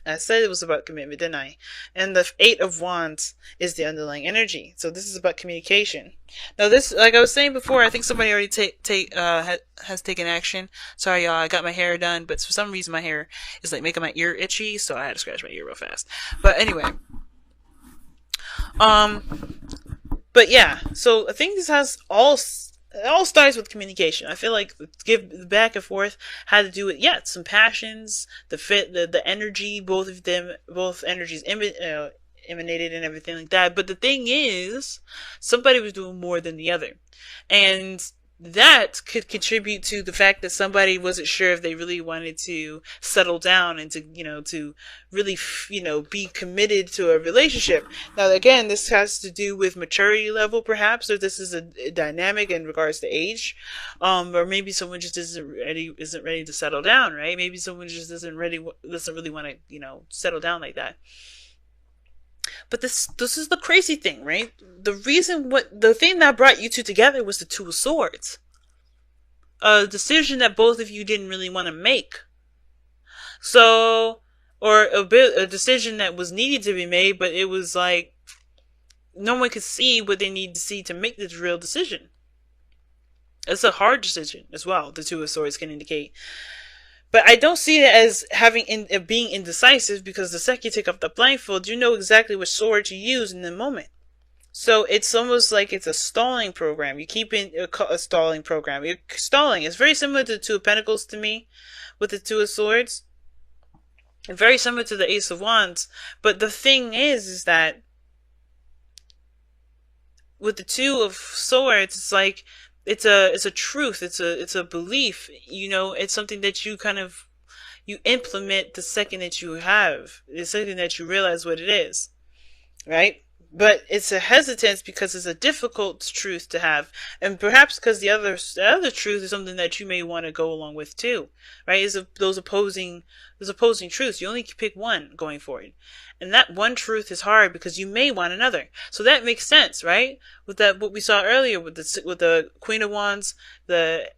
I said it was about commitment, didn't I? And the Eight of Wands is the underlying energy. So this is about communication. Now this, like I was saying before, I think somebody already has taken action. Sorry, y'all, I got my hair done, but for some reason my hair is like making my ear itchy, so I had to scratch my ear real fast. But anyway, um, but yeah, so I think this has all. It all starts with communication. I feel like give the back and forth had to do with some passions, the fit, the energy, both of them, both energies emanated and everything like that. But the thing is, somebody was doing more than the other, and that could contribute to the fact that somebody wasn't sure if they really wanted to settle down and to, to really, be committed to a relationship. Now, again, this has to do with maturity level, perhaps, or this is a dynamic in regards to age, or maybe someone just isn't ready to settle down, right? Maybe someone just doesn't really want to, settle down like that. But this is the crazy thing, right? The thing that brought you two together was the Two of Swords. A decision that both of you didn't really want to make. So, or a decision that was needed to be made, but it was like no one could see what they need to see to make this real decision. It's a hard decision as well, the Two of Swords can indicate. But I don't see it as being indecisive, because the second you take off the blindfold, you know exactly which sword to use in the moment. So it's almost like it's a stalling program. You keep in a stalling program. You're stalling. It's very similar to the Two of Pentacles to me, with the Two of Swords. And very similar to the Ace of Wands. But the thing is that with the Two of Swords, it's like it's a truth. It's a belief. It's something that you you implement the second that you have. It's something that you realize what it is, right? But it's a hesitance because it's a difficult truth to have, and perhaps because the other truth is something that you may want to go along with too, right? Is those opposing truths. You only can pick one going forward, and that one truth is hard because you may want another. So that makes sense, right? With what we saw earlier with the Queen of Wands, the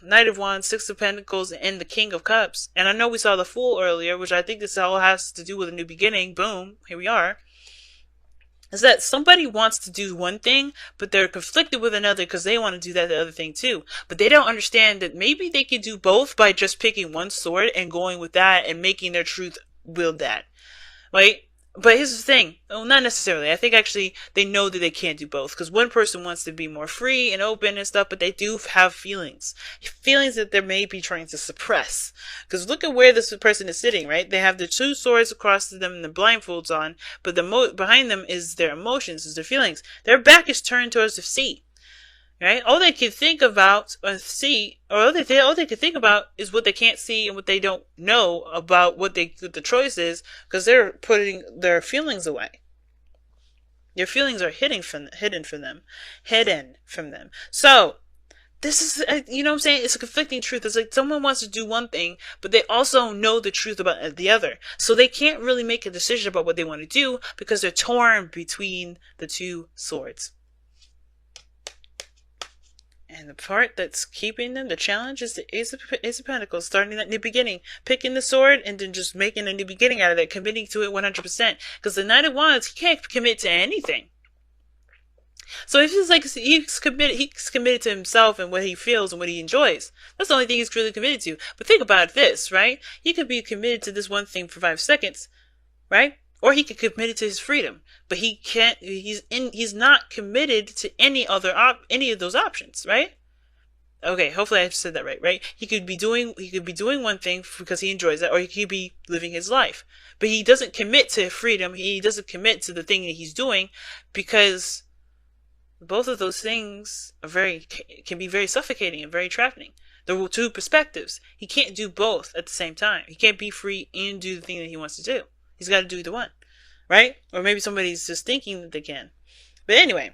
Knight of Wands, Six of Pentacles, and the King of Cups. And I know we saw the Fool earlier, which I think this all has to do with a new beginning. Boom, here we are. Is that somebody wants to do one thing, but they're conflicted with another because they want to do the other thing too. But they don't understand that maybe they could do both by just picking one sword and going with that and making their truth wield that. Right? But here's the thing. Well, not necessarily. I think actually they know that they can't do both, because one person wants to be more free and open and stuff, but they do have feelings. Feelings that they may be trying to suppress. Because look at where this person is sitting, right? They have the two swords across to them and the blindfolds on, but behind them is their emotions, is their feelings. Their back is turned towards the sea. Right? All they can think about or see, or all they can think about is what they can't see and what they don't know about what the choice is, because they're putting their feelings away. Their feelings are hidden from them. So, this is, you know what I'm saying? It's a conflicting truth. It's like someone wants to do one thing, but they also know the truth about the other. So they can't really make a decision about what they want to do because they're torn between the two swords. And the part that's keeping them, the challenge, is the Ace of Pentacles, starting that new beginning. Picking the sword and then just making a new beginning out of it, committing to it 100%. Because the Knight of Wands, he can't commit to anything. So if it's like he's committed to himself and what he feels and what he enjoys. That's the only thing he's really committed to. But think about this, right? He could be committed to this one thing for 5 seconds, right? Or he could commit to his freedom, but he can't. He's not committed to any of those options, right? Okay, hopefully I said that right. Right? He could be doing one thing because he enjoys it, or he could be living his life. But he doesn't commit to freedom. He doesn't commit to the thing that he's doing, because both of those things can be very suffocating and very trapping. There are two perspectives. He can't do both at the same time. He can't be free and do the thing that he wants to do. He's got to do either one, right? Or maybe somebody's just thinking that they can. But anyway,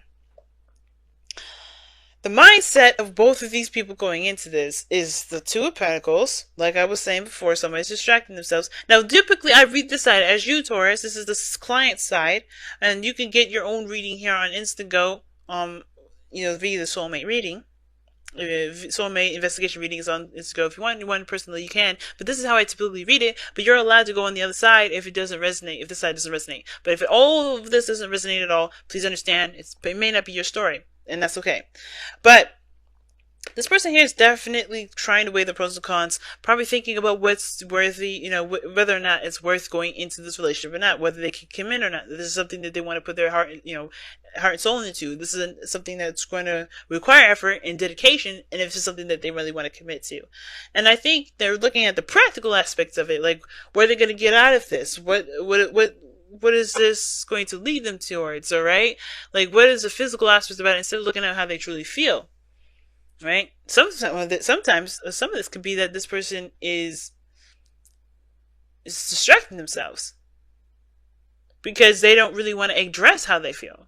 the mindset of both of these people going into this is the Two of Pentacles. Like I was saying before, somebody's distracting themselves. Now, typically, I read this side as you, Taurus. This is the client side, and you can get your own reading here on Instago. Via the soulmate reading. soulmate investigation reading is on Instagram. If you want one personally, you can. But this is how I typically read it. But you're allowed to go on the other side if it doesn't resonate, if this side doesn't resonate. But if all of this doesn't resonate at all, please understand it may not be your story, and that's okay. But this person here is definitely trying to weigh the pros and cons, probably thinking about what's worthy, whether or not it's worth going into this relationship or not, whether they can commit or not. This is something that they want to put their heart and soul into. This is something that's going to require effort and dedication, and if it's something that they really want to commit to. And I think they're looking at the practical aspects of it, like, what are they going to get out of this? What is this going to lead them towards, all right? Like, what is the physical aspect about it, instead of looking at how they truly feel? Right? Sometimes some of this could be that this person is distracting themselves because they don't really want to address how they feel.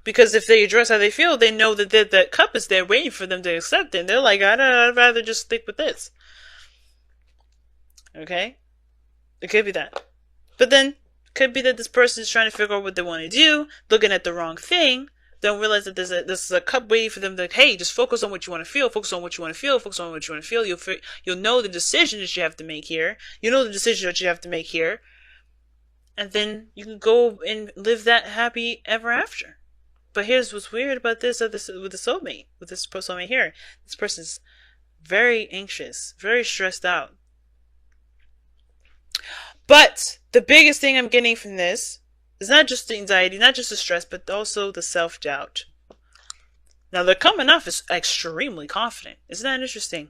Because if they address how they feel, they know that that cup is there waiting for them to accept it. And they're like, I'd rather just stick with this. Okay? It could be that. But then, it could be that this person is trying to figure out what they want to do, looking at the wrong thing, don't realize that this is a cup waiting for them to, hey, just focus on what you want to feel, focus on what you want to feel, focus on what you want to feel. You'll know the decision that you have to make here. You know the decision that you have to make here. And then you can go and live that happy ever after. But here's what's weird about this with the soulmate, with this soulmate here. This person's very anxious, very stressed out. But the biggest thing I'm getting from this is not just the anxiety, not just the stress, but also the self-doubt. Now, they're coming off as extremely confident. Isn't that interesting?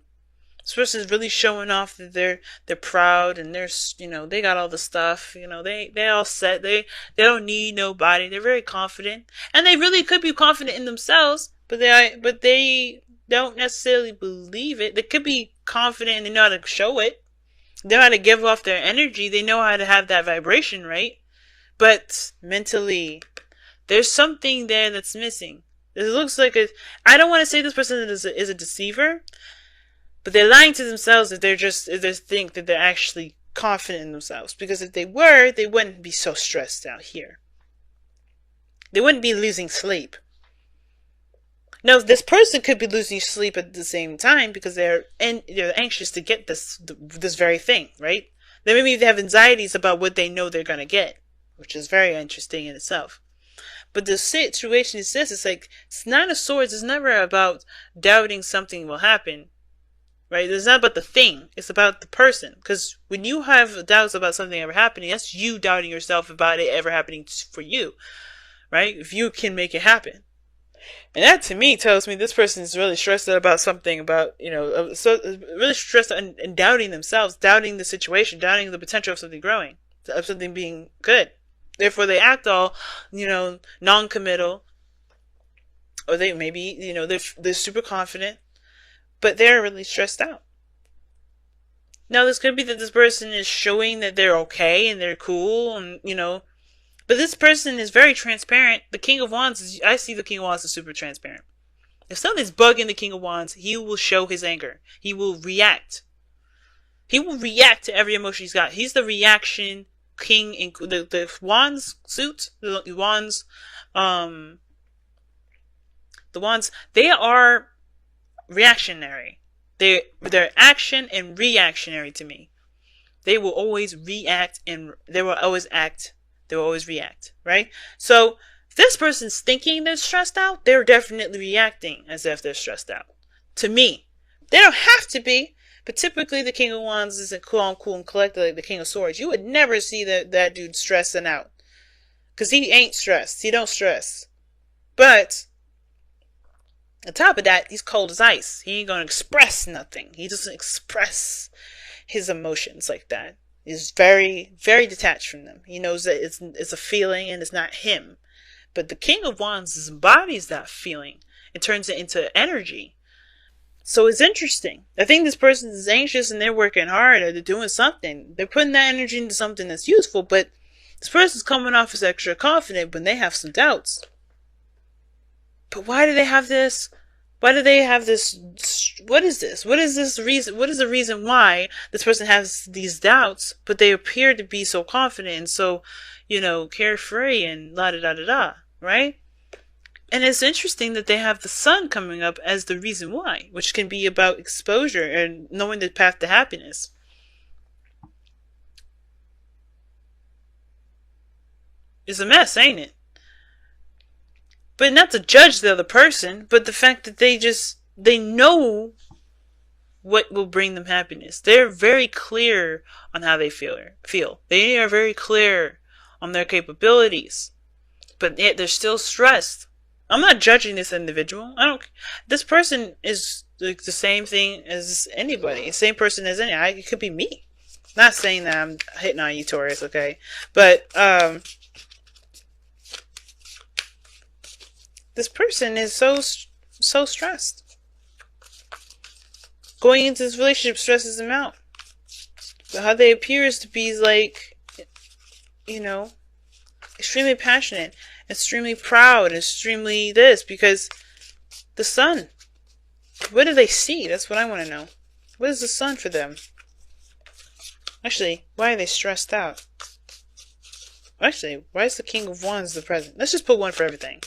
This person is really showing off that they're proud and they got all the stuff. They all set. They don't need nobody. They're very confident, and they really could be confident in themselves, but they don't necessarily believe it. They could be confident and they know how to show it. They know how to give off their energy. They know how to have that vibration, right? But mentally, there's something there that's missing. It looks like I don't want to say this person is a deceiver, but they're lying to themselves if they think that they're actually confident in themselves. Because if they were, they wouldn't be so stressed out here. They wouldn't be losing sleep. Now, this person could be losing sleep at the same time because they're anxious to get this very thing, right? Maybe they have anxieties about what they know they're going to get, which is very interesting in itself. But the situation is this, it's like, it's Nine of Swords is never about doubting something will happen, right? It's not about the thing, it's about the person. Because when you have doubts about something ever happening, that's you doubting yourself about it ever happening for you, right? If you can make it happen. And that to me tells me this person is really stressed out about something, about, so really stressed out and doubting themselves, doubting the situation, doubting the potential of something growing, of something being good. Therefore, they act all, non-committal, or they maybe, they're super confident, but they're really stressed out. Now, this could be that this person is showing that they're okay and they're cool, and, but this person is very transparent. The King of Wands I see the King of Wands as super transparent. If something's bugging the King of Wands, he will show his anger. He will react. He will react to every emotion he's got. He's the reaction king in the Wands suit, the Wands, they are reactionary. They're action and reactionary to me. They will always react and they will always act. They will always react, right? So if this person's thinking they're stressed out, they're definitely reacting as if they're stressed out. To me, they don't have to be. But typically, the King of Wands isn't cool and collected like the King of Swords. You would never see that dude stressing out. Because he ain't stressed. He don't stress. But, on top of that, he's cold as ice. He ain't going to express nothing. He doesn't express his emotions like that. He's very, very detached from them. He knows that it's a feeling and it's not him. But the King of Wands embodies that feeling and turns it into energy. So it's interesting. I think this person is anxious and they're working hard or they're doing something. They're putting that energy into something that's useful, but this person's coming off as extra confident when they have some doubts. But why do they have this? Why do they have this? What is this? What is this reason? What is the reason why this person has these doubts, but they appear to be so confident and so, carefree and la da da da da, right? And it's interesting that they have the sun coming up as the reason why, which can be about exposure and knowing the path to happiness. It's a mess, ain't it? But not to judge the other person, but the fact that they know what will bring them happiness. They're very clear on how they feel. They are very clear on their capabilities. But yet they're still stressed. I'm not judging this individual. This person is like the same thing as anybody. Same person as it could be me. Not saying that I'm hitting on you, Taurus, okay? But, this person is so stressed. Going into this relationship stresses them out. But how they appears to be like, extremely passionate, extremely proud, extremely this, because the sun. What do they see? That's what I want to know. What is the sun for them? Actually, why are they stressed out? Actually, why is the King of Wands the present? Let's just put one for everything.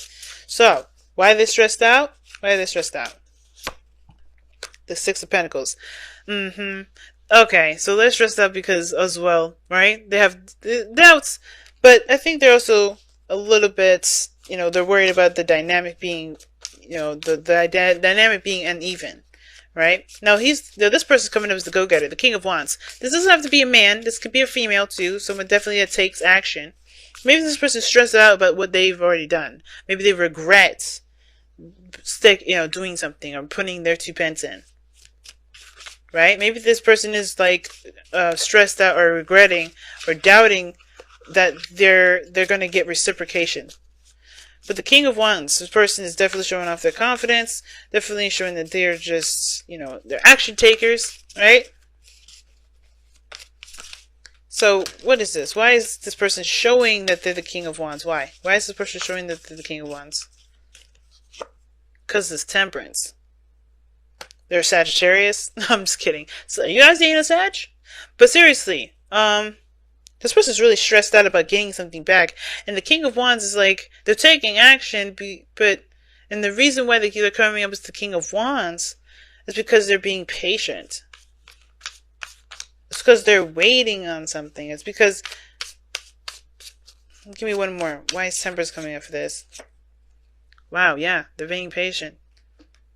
So, why are they stressed out? Why are they stressed out? The Six of Pentacles. Okay, so they're stressed out because as well, right? They have doubts, but I think they're also a little bit, they're worried about the dynamic being, the dynamic being uneven, right? Now this person's coming up as the go-getter, the King of Wands. This doesn't have to be a man. This could be a female too. Someone definitely that takes action. Maybe this person's stressed out about what they've already done. Maybe they regret doing something or putting their 2 pence in. Right? Maybe this person is like stressed out or regretting or doubting that they're going to get reciprocation. But the King of Wands, this person is definitely showing off their confidence, definitely showing that they're just, they're action takers, right? So, what is this? Why is this person showing that they're the King of Wands? Why? Why is this person showing that they're the King of Wands? Because it's Temperance. They're Sagittarius? I'm just kidding. So, you guys dating a Sag? But seriously, this person's really stressed out about getting something back. And the King of Wands is like, they're taking action, and the reason why they're coming up as the King of Wands is because they're being patient. It's because they're waiting on something. It's because... Give me one more. Why is Temperance coming up for this? Wow, yeah, they're being patient.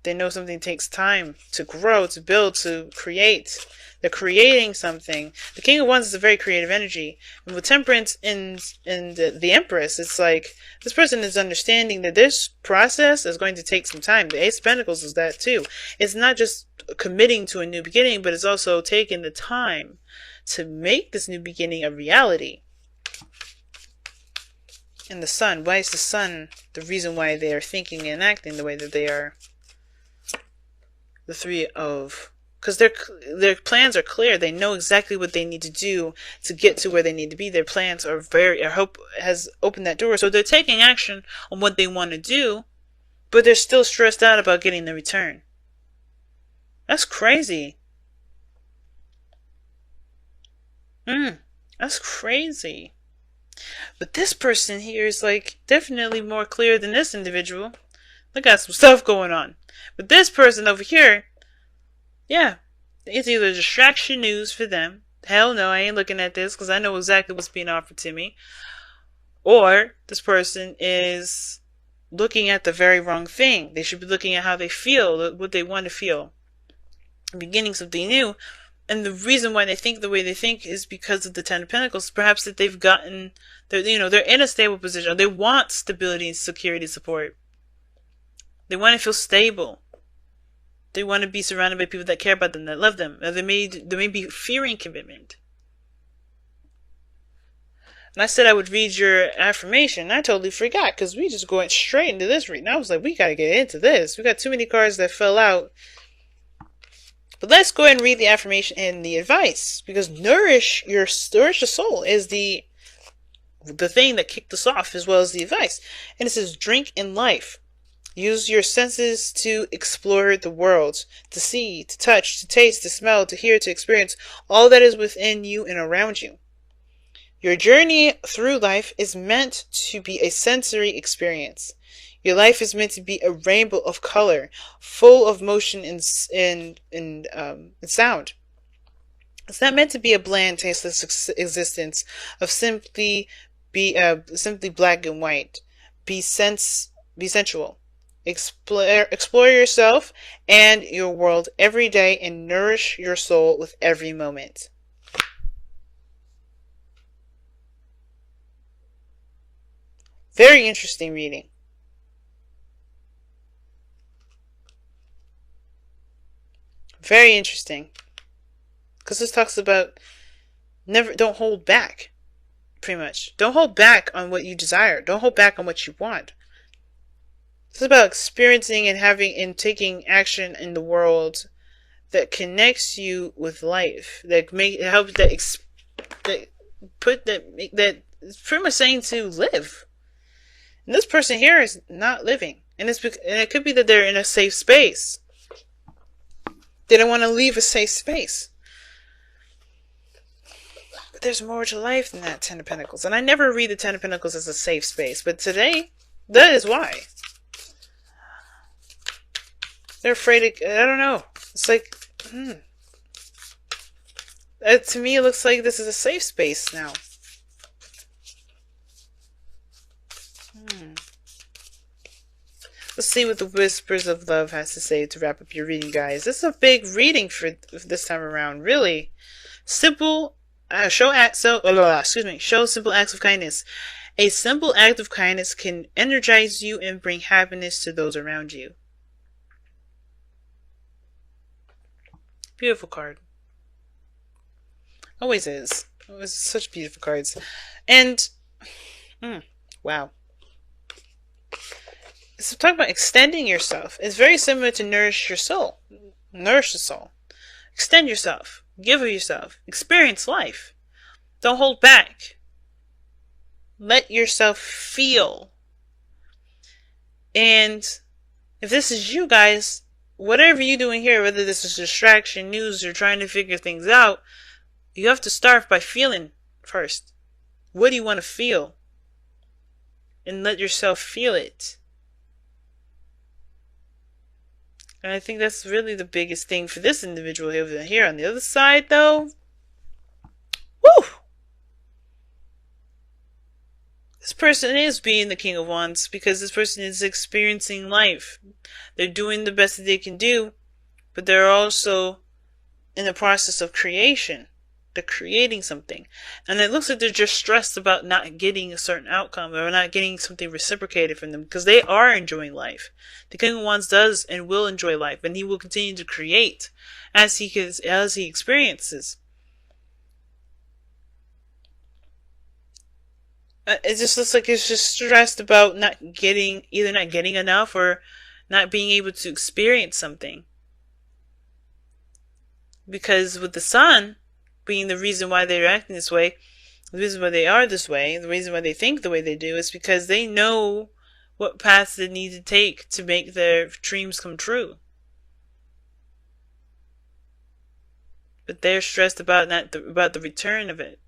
They know something takes time to grow, to build, to create. They're creating something. The King of Wands is a very creative energy. And with Temperance and the Empress, it's like this person is understanding that this process is going to take some time. The Ace of Pentacles is that too. It's not just committing to a new beginning, but it's also taking the time to make this new beginning a reality. And the Sun. Why is the Sun the reason why they are thinking and acting the way that they are? The Three of... Because their plans are clear. They know exactly what they need to do to get to where they need to be. Their plans are I hope has opened that door. So they're taking action on what they want to do, but they're still stressed out about getting the return. That's crazy. That's crazy. But this person here is like definitely more clear than this individual. They got some stuff going on. But this person over here, yeah, it's either distraction news for them. Hell no, I ain't looking at this because I know exactly what's being offered to me. Or this person is looking at the very wrong thing. They should be looking at how they feel, what they want to feel. Beginning something new. And the reason why they think the way they think is because of the Ten of Pentacles. Perhaps that they've gotten, they're in a stable position. Or they want stability and security support. They want to feel stable. They want to be surrounded by people that care about them, that love them. They may be fearing commitment. And I said I would read your affirmation. I totally forgot because we just going straight into this reading. I was like, we got to get into this. We got too many cards that fell out. But let's go ahead and read the affirmation and the advice. Because nourish your soul is the thing that kicked us off, as well as the advice. And it says, drink in life. Use your senses to explore the world, to see, to touch, to taste, to smell, to hear, to experience all that is within you and around you. Your journey through life is meant to be a sensory experience. Your life is meant to be a rainbow of color, full of motion and sound. It's not meant to be a bland, tasteless existence of simply black and white. Be sensual. Explore yourself and your world every day and nourish your soul with every moment. Very interesting reading. Very interesting. Because this talks about don't hold back, pretty much. Don't hold back on what you desire. Don't hold back on what you want. It's about experiencing and having and taking action in the world that connects you with life. That helps that it's pretty much saying to live. And this person here is not living, and it could be that they're in a safe space. They don't want to leave a safe space. But there's more to life than that Ten of Pentacles. And I never read the Ten of Pentacles as a safe space. But today, that is why. They're afraid of, I don't know. It's like, to me it looks like this is a safe space now. Let's see what the Whispers of Love has to say to wrap up your reading, guys. This is a big reading for this time around. Really simple. Show simple acts of kindness. A simple act of kindness can energize you and bring happiness to those around you. Beautiful card. Always is. Always such beautiful cards. And wow. So talk about extending yourself. It's very similar to nourish your soul. Nourish the soul. Extend yourself. Give of yourself. Experience life. Don't hold back. Let yourself feel. And if this is you guys, whatever you're doing here, whether this is distraction, news, or trying to figure things out, you have to start by feeling first. What do you want to feel? And let yourself feel it. And I think that's really the biggest thing for this individual here. On the other side, though, woo! This person is being the King of Wands because this person is experiencing life. They're doing the best that they can do, but they're also in the process of creation. They're creating something. And it looks like they're just stressed about not getting a certain outcome or not getting something reciprocated from them because they are enjoying life. The King of Wands does and will enjoy life, and he will continue to create as he experiences. It just looks like he's just stressed about either not getting enough or not being able to experience something. Because with the Sun being the reason why they're acting this way, the reason why they are this way, the reason why they think the way they do is because they know what paths they need to take to make their dreams come true. But they're stressed about the return of it.